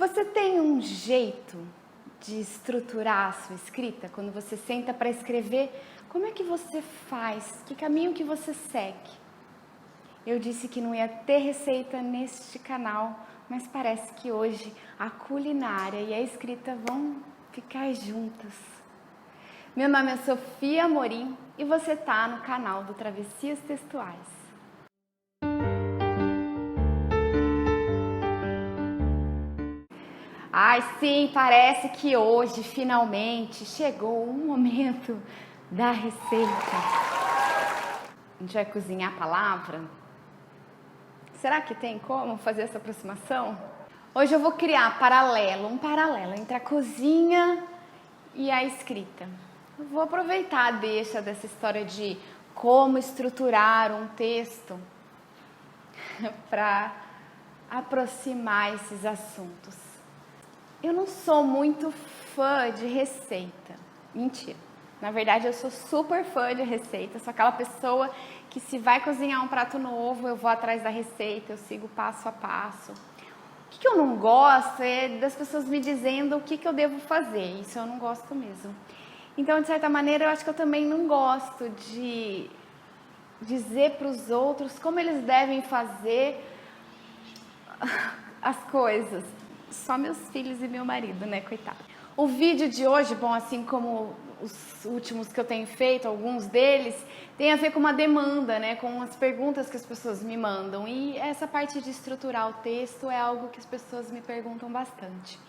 Você tem um jeito de estruturar a sua escrita? Quando você senta para escrever, como é que você faz? Que caminho que você segue? Eu disse que não ia ter receita neste canal, mas parece que hoje a culinária e a escrita vão ficar juntas. Meu nome é Sofia Amorim e você está no canal do Travessias Textuais. Ai, sim, parece que hoje, finalmente, chegou o momento da receita. A gente vai cozinhar a palavra? Será que tem como fazer essa aproximação? Hoje eu vou criar um paralelo entre a cozinha e a escrita. Eu vou aproveitar a deixa dessa história de como estruturar um texto para aproximar esses assuntos. Eu não sou muito fã de receita. Mentira. Na verdade, eu sou super fã de receita. Sou aquela pessoa que se vai cozinhar um prato novo, eu vou atrás da receita, eu sigo passo a passo. O que eu não gosto é das pessoas me dizendo o que eu devo fazer. Isso eu não gosto mesmo. Então, de certa maneira, eu acho que eu também não gosto de dizer para os outros como eles devem fazer as coisas. Só meus filhos e meu marido, né, coitado. O vídeo de hoje, bom, assim como os últimos que eu tenho feito, alguns deles, tem a ver com uma demanda, né, com as perguntas que as pessoas me mandam. E essa parte de estruturar o texto é algo que as pessoas me perguntam bastante.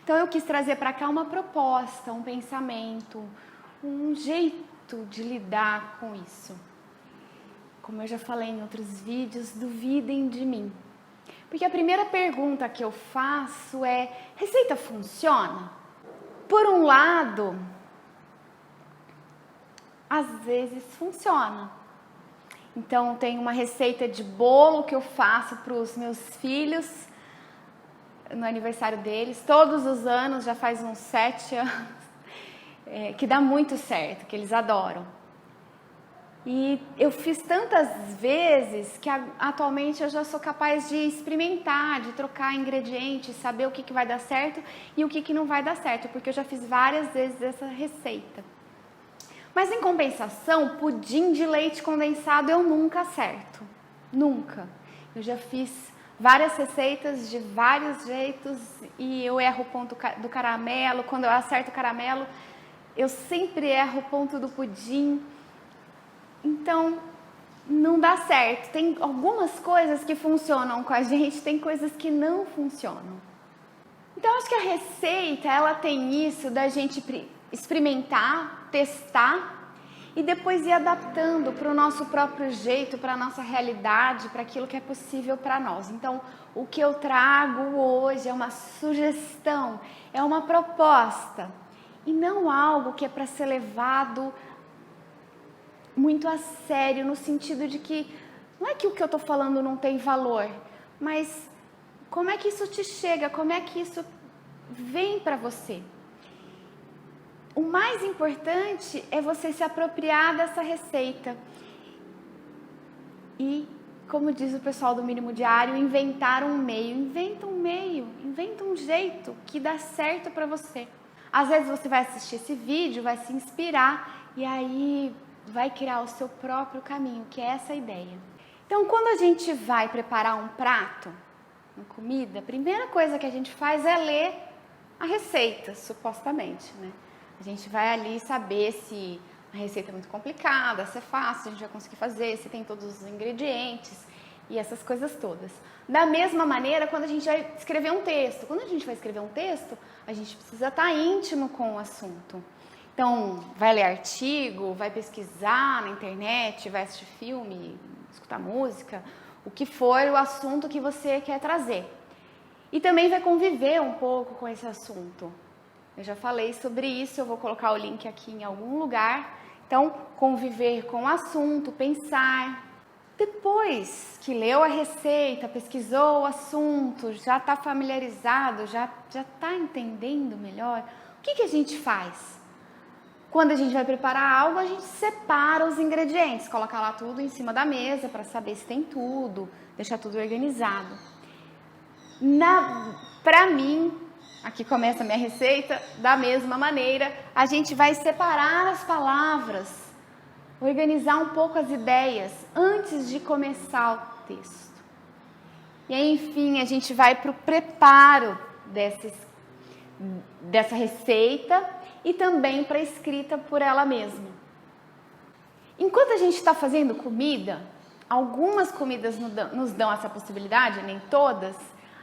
Então eu quis trazer para cá uma proposta, um pensamento, um jeito de lidar com isso. Como eu já falei em outros vídeos, duvidem de mim. Porque a primeira pergunta que eu faço é: receita funciona? Por um lado, às vezes funciona. Então, tem uma receita de bolo que eu faço para os meus filhos no aniversário deles, todos os anos, já faz uns 7 anos, que dá muito certo, que eles adoram. E eu fiz tantas vezes que atualmente eu já sou capaz de experimentar, de trocar ingredientes, saber o que vai dar certo e o que não vai dar certo, porque eu já fiz várias vezes essa receita. Mas em compensação, pudim de leite condensado eu nunca acerto. Nunca. Eu já fiz várias receitas de vários jeitos e eu erro o ponto do caramelo. Quando eu acerto o caramelo, eu sempre erro o ponto do pudim. Então, não dá certo. Tem algumas coisas que funcionam com a gente, tem coisas que não funcionam. Então, acho que a receita, ela tem isso da gente experimentar, testar e depois ir adaptando para o nosso próprio jeito, para a nossa realidade, para aquilo que é possível para nós. Então, o que eu trago hoje é uma sugestão, é uma proposta e não algo que é para ser levado muito a sério, no sentido de que não é que o que eu estou falando não tem valor, mas como é que isso te chega, como é que isso vem para você. O mais importante é você se apropriar dessa receita e, como diz o pessoal do Mínimo Diário, inventar um meio. Inventa um meio, inventa um jeito que dá certo para você. Às vezes você vai assistir esse vídeo, vai se inspirar e aí vai criar o seu próprio caminho, que é essa a ideia. Então, quando a gente vai preparar um prato, uma comida, a primeira coisa que a gente faz é ler a receita, supostamente, né? A gente vai ali saber se a receita é muito complicada, se é fácil, se a gente vai conseguir fazer, se tem todos os ingredientes e essas coisas todas. Da mesma maneira, quando a gente vai escrever um texto. Quando a gente vai escrever um texto, a gente precisa estar íntimo com o assunto. Então, vai ler artigo, vai pesquisar na internet, vai assistir filme, escutar música, o que for o assunto que você quer trazer. E também vai conviver um pouco com esse assunto. Eu já falei sobre isso, eu vou colocar o link aqui em algum lugar. Então, conviver com o assunto, pensar. Depois que leu a receita, pesquisou o assunto, já está familiarizado, já está entendendo melhor, o que a gente faz? Quando a gente vai preparar algo, a gente separa os ingredientes, coloca lá tudo em cima da mesa para saber se tem tudo, deixar tudo organizado. Para mim, aqui começa a minha receita, da mesma maneira, a gente vai separar as palavras, organizar um pouco as ideias antes de começar o texto. E aí, enfim, a gente vai para o preparo dessa receita e também para a escrita por ela mesma. Enquanto a gente está fazendo comida, algumas comidas nos dão essa possibilidade, nem todas,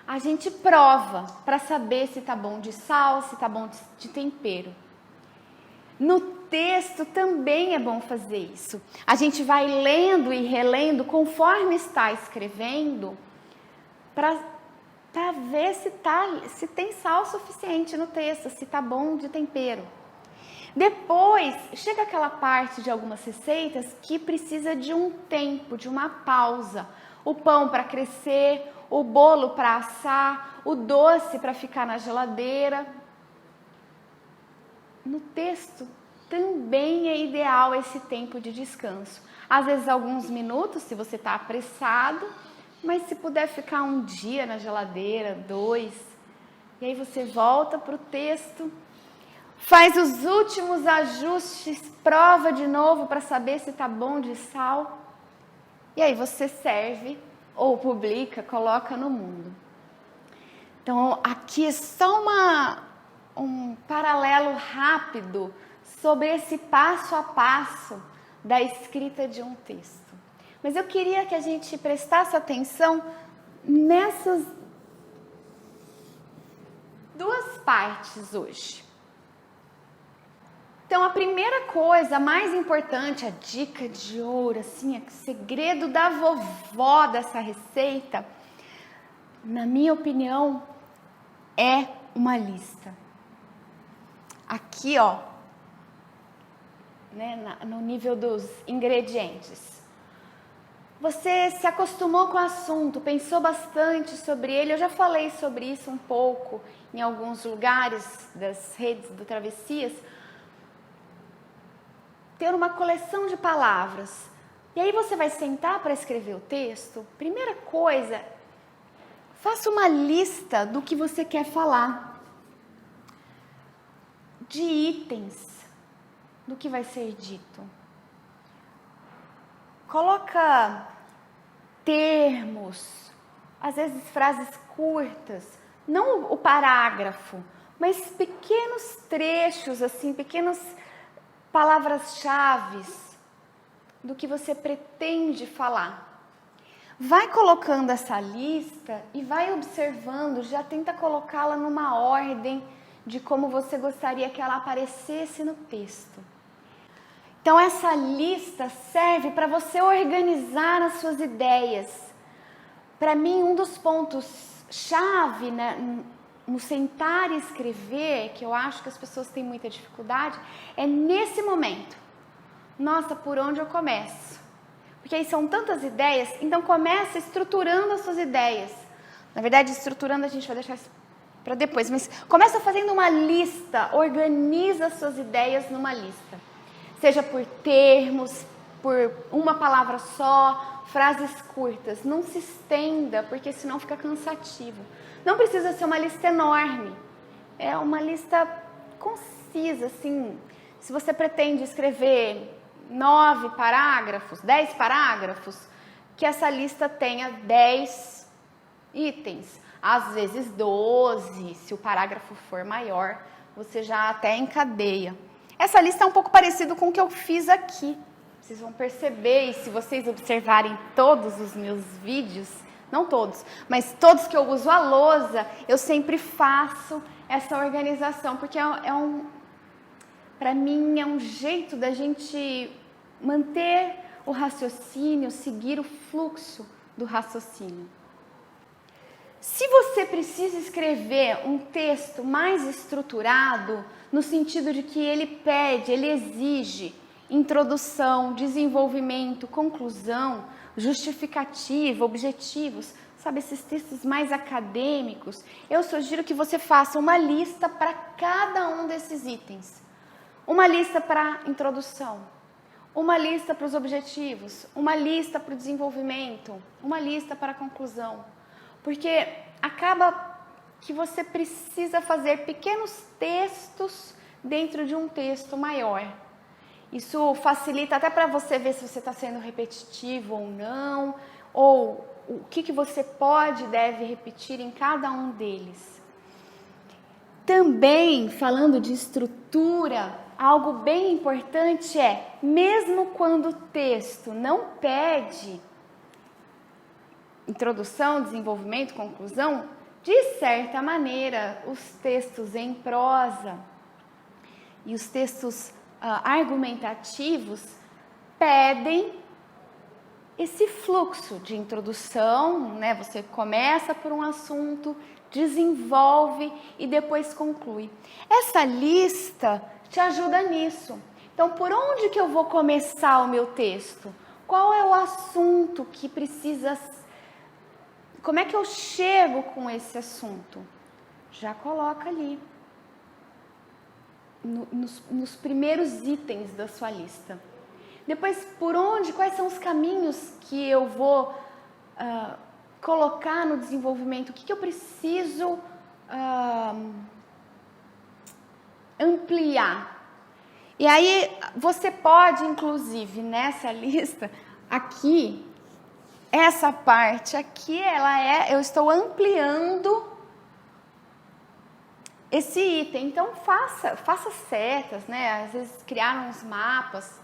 a gente prova para saber se está bom de sal, se está bom de tempero. No texto também é bom fazer isso. A gente vai lendo e relendo conforme está escrevendo para ver se tem sal suficiente no texto, se está bom de tempero. Depois, chega aquela parte de algumas receitas que precisa de um tempo, de uma pausa. O pão para crescer, o bolo para assar, o doce para ficar na geladeira. No texto também é ideal esse tempo de descanso. Às vezes alguns minutos, se você está apressado, mas se puder ficar um dia na geladeira, 2, e aí você volta para o texto, faz os últimos ajustes, prova de novo para saber se está bom de sal, e aí você serve ou publica, coloca no mundo. Então, aqui é só um paralelo rápido sobre esse passo a passo da escrita de um texto. Mas eu queria que a gente prestasse atenção nessas 2 partes hoje. Então, a primeira coisa, a mais importante, a dica de ouro, assim, o segredo da vovó dessa receita, na minha opinião, é uma lista. Aqui, ó, né, no nível dos ingredientes. Você se acostumou com o assunto, pensou bastante sobre ele. Eu já falei sobre isso um pouco em alguns lugares das redes do Travessias. Ter uma coleção de palavras. E aí você vai sentar para escrever o texto. Primeira coisa, faça uma lista do que você quer falar. De itens do que vai ser dito. Coloca termos, às vezes frases curtas, não o parágrafo, mas pequenos trechos, assim, pequenas palavras-chave do que você pretende falar. Vai colocando essa lista e vai observando, já tenta colocá-la numa ordem de como você gostaria que ela aparecesse no texto. Então, essa lista serve para você organizar as suas ideias. Para mim, um dos pontos-chave, né, no sentar e escrever, que eu acho que as pessoas têm muita dificuldade, é nesse momento. Nossa, por onde eu começo? Porque aí são tantas ideias, então começa estruturando as suas ideias. Na verdade, estruturando a gente vai deixar isso para depois, mas começa fazendo uma lista, organiza as suas ideias numa lista. Seja por termos, por uma palavra só, frases curtas. Não se estenda, porque senão fica cansativo. Não precisa ser uma lista enorme. É uma lista concisa, assim. Se você pretende escrever 9 parágrafos, 10 parágrafos, que essa lista tenha 10 itens. Às vezes 12, se o parágrafo for maior, você já até encadeia. Essa lista é um pouco parecida com o que eu fiz aqui. Vocês vão perceber, e se vocês observarem todos os meus vídeos, não todos, mas todos que eu uso a lousa, eu sempre faço essa organização, porque para mim é um jeito da gente manter o raciocínio, seguir o fluxo do raciocínio. Se você precisa escrever um texto mais estruturado, no sentido de que ele pede, ele exige introdução, desenvolvimento, conclusão, justificativa, objetivos, sabe, esses textos mais acadêmicos, eu sugiro que você faça uma lista para cada um desses itens. Uma lista para introdução, uma lista para os objetivos, uma lista para o desenvolvimento, uma lista para a conclusão. Porque acaba que você precisa fazer pequenos textos dentro de um texto maior. Isso facilita até para você ver se você está sendo repetitivo ou não, ou o que você pode e deve repetir em cada um deles. Também, falando de estrutura, algo bem importante é, mesmo quando o texto não pede introdução, desenvolvimento, conclusão, de certa maneira, os textos em prosa e os textos argumentativos pedem esse fluxo de introdução, né? Você começa por um assunto, desenvolve e depois conclui. Essa lista te ajuda nisso. Então, por onde que eu vou começar o meu texto? Qual é o assunto que precisa... Como é que eu chego com esse assunto? Já coloca ali, nos primeiros itens da sua lista. Depois, por onde, quais são os caminhos que eu vou colocar no desenvolvimento? O que eu preciso ampliar? E aí, você pode, inclusive, nessa lista, aqui, essa parte aqui, eu estou ampliando esse item. Então, faça setas, né? Às vezes, criar uns mapas.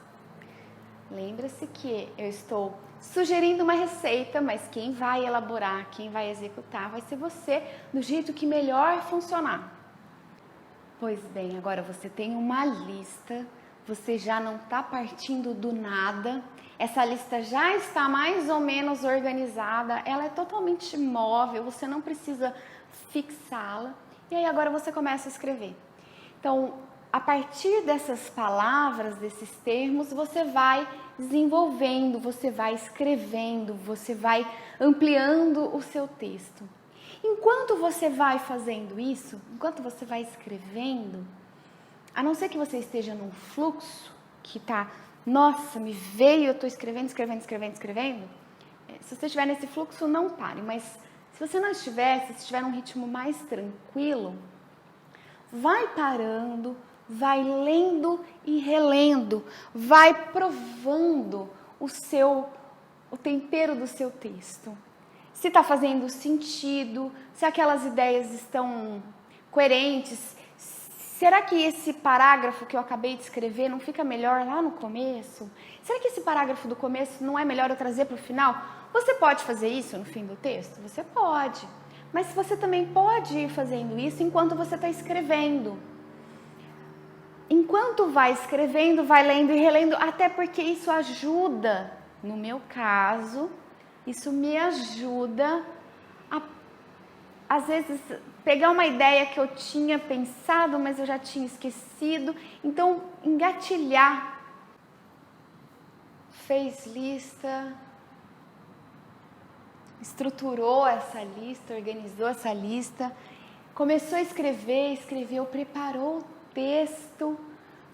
Lembra-se que eu estou sugerindo uma receita, mas quem vai elaborar, quem vai executar, vai ser você, do jeito que melhor funcionar. Pois bem, agora você tem uma lista, você já não está partindo do nada, essa lista já está mais ou menos organizada, ela é totalmente móvel, você não precisa fixá-la, e aí agora você começa a escrever. Então, a partir dessas palavras, desses termos, você vai desenvolvendo, você vai escrevendo, você vai ampliando o seu texto. Enquanto você vai fazendo isso, enquanto você vai escrevendo, a não ser que você esteja num fluxo que tá, nossa, me veio, eu estou escrevendo. Se você estiver nesse fluxo, não pare, mas se você não estiver, se estiver num ritmo mais tranquilo, vai parando, vai lendo e relendo, vai provando o tempero do seu texto. Se está fazendo sentido, se aquelas ideias estão coerentes. Será que esse parágrafo que eu acabei de escrever não fica melhor lá no começo? Será que esse parágrafo do começo não é melhor eu trazer para o final? Você pode fazer isso no fim do texto? Você pode. Mas você também pode ir fazendo isso enquanto você está escrevendo. Enquanto vai escrevendo, vai lendo e relendo, até porque isso ajuda, no meu caso, isso me ajuda a, às vezes, pegar uma ideia que eu tinha pensado, mas eu já tinha esquecido. Então, engatilhar. Fez lista, estruturou essa lista, organizou essa lista, começou a escrever, escreveu, preparou o texto,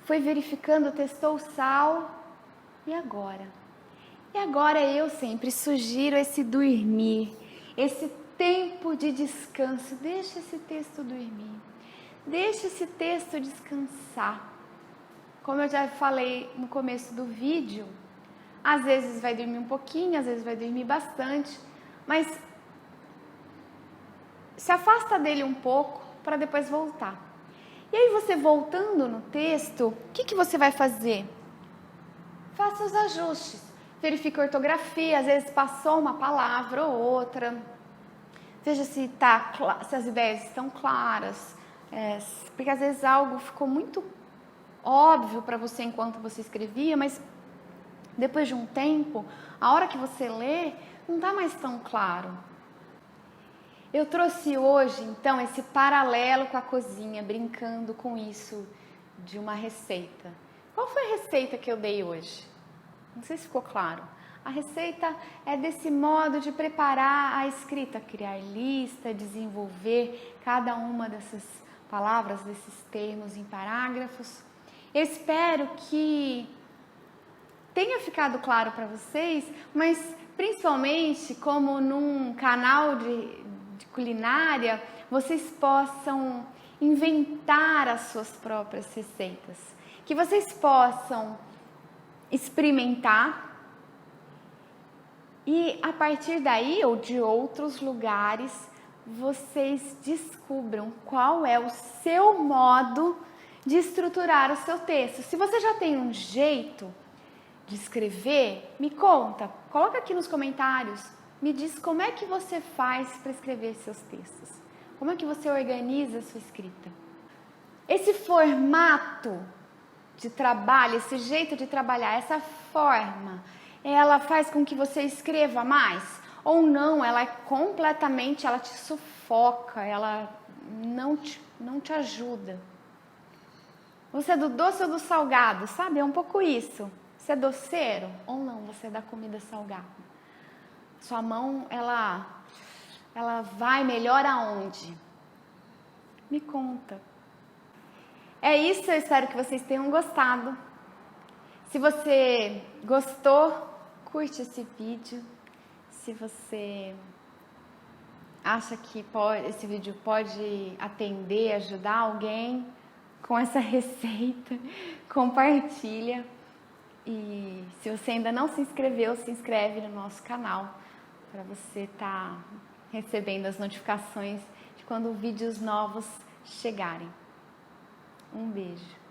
foi verificando, testou o sal. E agora? E agora eu sempre sugiro esse dormir, esse tempo de descanso. Deixa esse texto dormir, deixa esse texto descansar. Como eu já falei no começo do vídeo, às vezes vai dormir um pouquinho, às vezes vai dormir bastante, mas se afasta dele um pouco para depois voltar. E aí você voltando no texto, o que você vai fazer? Faça os ajustes. Verifique a ortografia, às vezes passou uma palavra ou outra. Veja se as ideias estão claras. Porque às vezes algo ficou muito óbvio para você enquanto você escrevia, mas depois de um tempo, a hora que você lê, não está mais tão claro. Eu trouxe hoje, então, esse paralelo com a cozinha, brincando com isso de uma receita. Qual foi a receita que eu dei hoje? Não sei se ficou claro. A receita é desse modo de preparar a escrita, criar lista, desenvolver cada uma dessas palavras, desses termos em parágrafos. Eu espero que tenha ficado claro para vocês, mas principalmente como num canal de culinária, vocês possam inventar as suas próprias receitas, que vocês possam experimentar e a partir daí ou de outros lugares vocês descubram qual é o seu modo de estruturar o seu texto. Se você já tem um jeito de escrever, me conta, coloca aqui nos comentários, me diz como é que você faz para escrever seus textos, como é que você organiza a sua escrita. Esse formato de trabalho, esse jeito de trabalhar, essa forma, ela faz com que você escreva mais? Ou não, ela é completamente, ela te sufoca, ela não te ajuda. Você é do doce ou do salgado, sabe? É um pouco isso. Você é doceiro ou não? Você é da comida salgada. Sua mão, ela vai melhor aonde? Me conta. É isso, eu espero que vocês tenham gostado. Se você gostou, curte esse vídeo. Se você acha que esse vídeo pode atender, ajudar alguém com essa receita, compartilha. E se você ainda não se inscreveu, se inscreve no nosso canal para você estar recebendo as notificações de quando vídeos novos chegarem. Um beijo.